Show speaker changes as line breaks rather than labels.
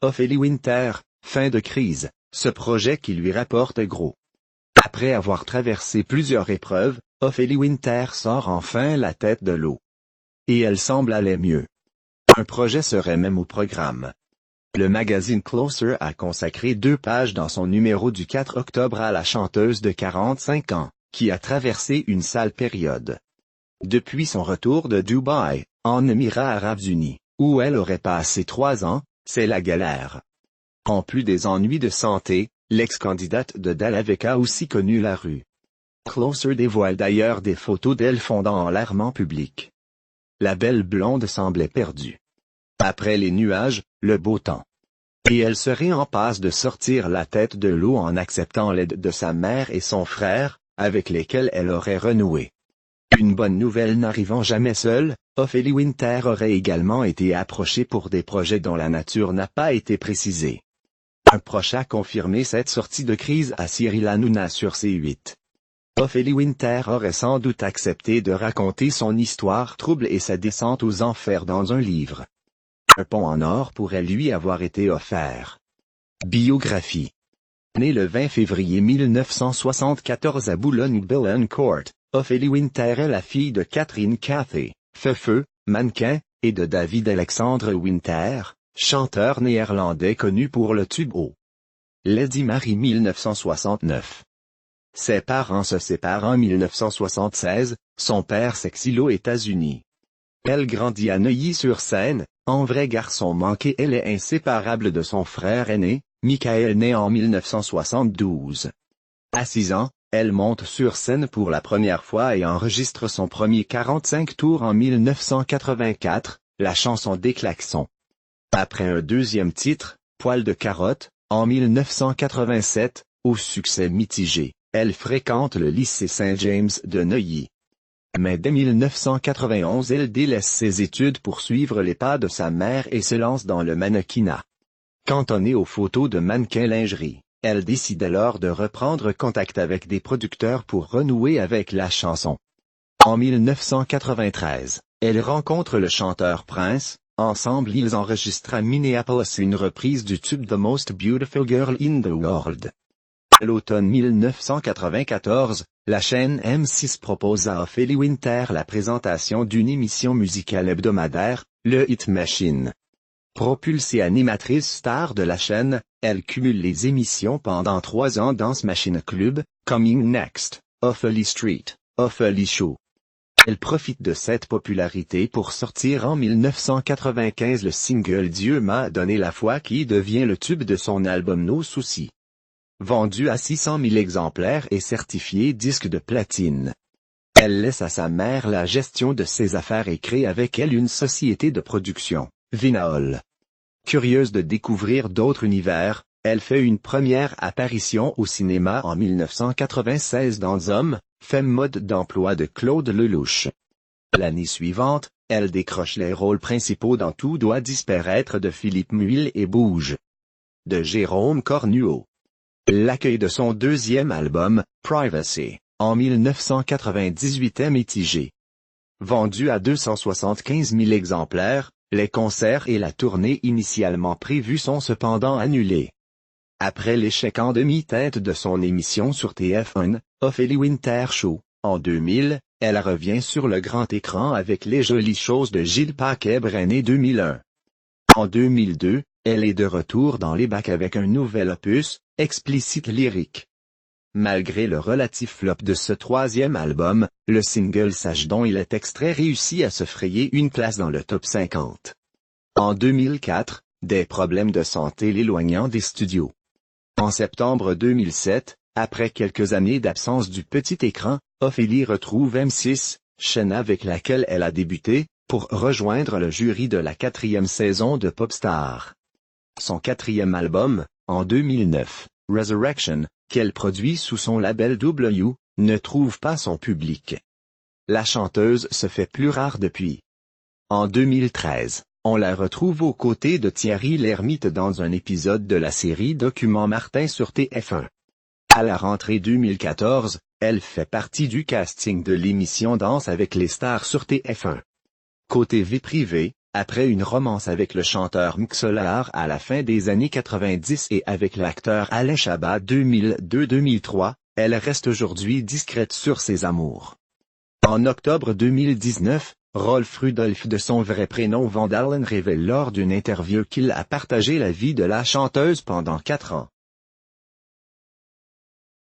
Ophélie Winter, fin de crise, ce projet qui lui rapporte gros. Après avoir traversé plusieurs épreuves, Ophélie Winter sort enfin la tête de l'eau. Et elle semble aller mieux. Un projet serait même au programme. Le magazine Closer a consacré 2 pages dans son numéro du 4 octobre à la chanteuse de 45 ans, qui a traversé une sale période. Depuis son retour de Dubaï, en Émirats Arabes Unis, où elle aurait passé 3 ans, c'est la galère. En plus des ennuis de santé, l'ex-candidate de Dallavec a aussi connu la rue. Closer dévoile d'ailleurs des photos d'elle fondant en larmes en public. La belle blonde semblait perdue. Après les nuages, le beau temps. Et elle serait en passe de sortir la tête de l'eau en acceptant l'aide de sa mère et son frère, avec lesquels elle aurait renoué. Une bonne nouvelle n'arrivant jamais seule, Ophélie Winter aurait également été approchée pour des projets dont la nature n'a pas été précisée. Un proche a confirmé cette sortie de crise à Cyril Hanouna sur C8. Ophélie Winter aurait sans doute accepté de raconter son histoire trouble et sa descente aux enfers dans un livre. Un pont en or pourrait lui avoir été offert. Biographie. Née le 20 février 1974 à Boulogne-Billancourt, Ophélie Winter est la fille de Catherine Cathy, Feufeu, mannequin, et de David Alexandre Winter, chanteur néerlandais connu pour le tube O. Lady Mary 1969. Ses parents se séparent en 1976, son père s'exile aux États-Unis. Elle grandit à Neuilly-sur-Seine, en vrai garçon manqué. Elle est inséparable de son frère aîné, Michael né en 1972. À 6 ans, elle monte sur scène pour la première fois et enregistre son premier 45 tours en 1984, la chanson des klaxons. Après un deuxième titre, Poil de carotte, en 1987, au succès mitigé, elle fréquente le lycée Saint-James de Neuilly. Mais dès 1991 elle délaisse ses études pour suivre les pas de sa mère et se lance dans le mannequinat. Cantonnée aux photos de mannequins lingerie, elle décide alors de reprendre contact avec des producteurs pour renouer avec la chanson. En 1993, elle rencontre le chanteur Prince, ensemble ils enregistrent à Minneapolis une reprise du tube The Most Beautiful Girl in the World. À l'automne 1994, la chaîne M6 propose à Ophélie Winter la présentation d'une émission musicale hebdomadaire, le Hit Machine. Propulsée animatrice star de la chaîne, elle cumule les émissions pendant 3 ans Dance Machine Club, Coming Next, Ophélie Street, Ophélie Show. Elle profite de cette popularité pour sortir en 1995 le single Dieu m'a donné la foi qui devient le tube de son album Nos soucis. Vendu à 600 000 exemplaires et certifié disque de platine. Elle laisse à sa mère la gestion de ses affaires et crée avec elle une société de production, Vinaol. Curieuse de découvrir d'autres univers, elle fait une première apparition au cinéma en 1996 dans Hommes, Femme mode d'emploi de Claude Lelouch. L'année suivante, elle décroche les rôles principaux dans Tout doit disparaître de Philippe Muil et Bouge de Jérôme Cornuau. L'accueil de son deuxième album, Privacy, en 1998 est mitigé. Vendu à 275 000 exemplaires, les concerts et la tournée initialement prévus sont cependant annulés. Après l'échec en demi-teinte de son émission sur TF1, Ophélie Winter Show, en 2000, elle revient sur le grand écran avec Les jolies choses de Gilles Paquet-Brené 2001. En 2002, elle est de retour dans les bacs avec un nouvel opus, Explicite lyrique. Malgré le relatif flop de ce troisième album, le single Sache dont il est extrait réussit à se frayer une place dans le top 50. En 2004, des problèmes de santé l'éloignant des studios. En septembre 2007, après quelques années d'absence du petit écran, Ophélie retrouve M6, chaîne avec laquelle elle a débuté, pour rejoindre le jury de la 4e saison de Popstar. Son 4e album, en 2009, Resurrection, qu'elle produit sous son label W, ne trouve pas son public. La chanteuse se fait plus rare depuis. En 2013, on la retrouve aux côtés de Thierry Lhermitte dans un épisode de la série Document Martin sur TF1. À la rentrée 2014, elle fait partie du casting de l'émission Danse avec les stars sur TF1. Côté vie privée,
Après une romance avec le chanteur Mxolahar à la fin des années 90 et avec l'acteur Alain Chabat 2002-2003, elle reste aujourd'hui discrète sur ses amours. En octobre 2019, Rolf Rudolph de son vrai prénom Van Dalen révèle lors d'une interview qu'il a partagé la vie de la chanteuse pendant 4 ans.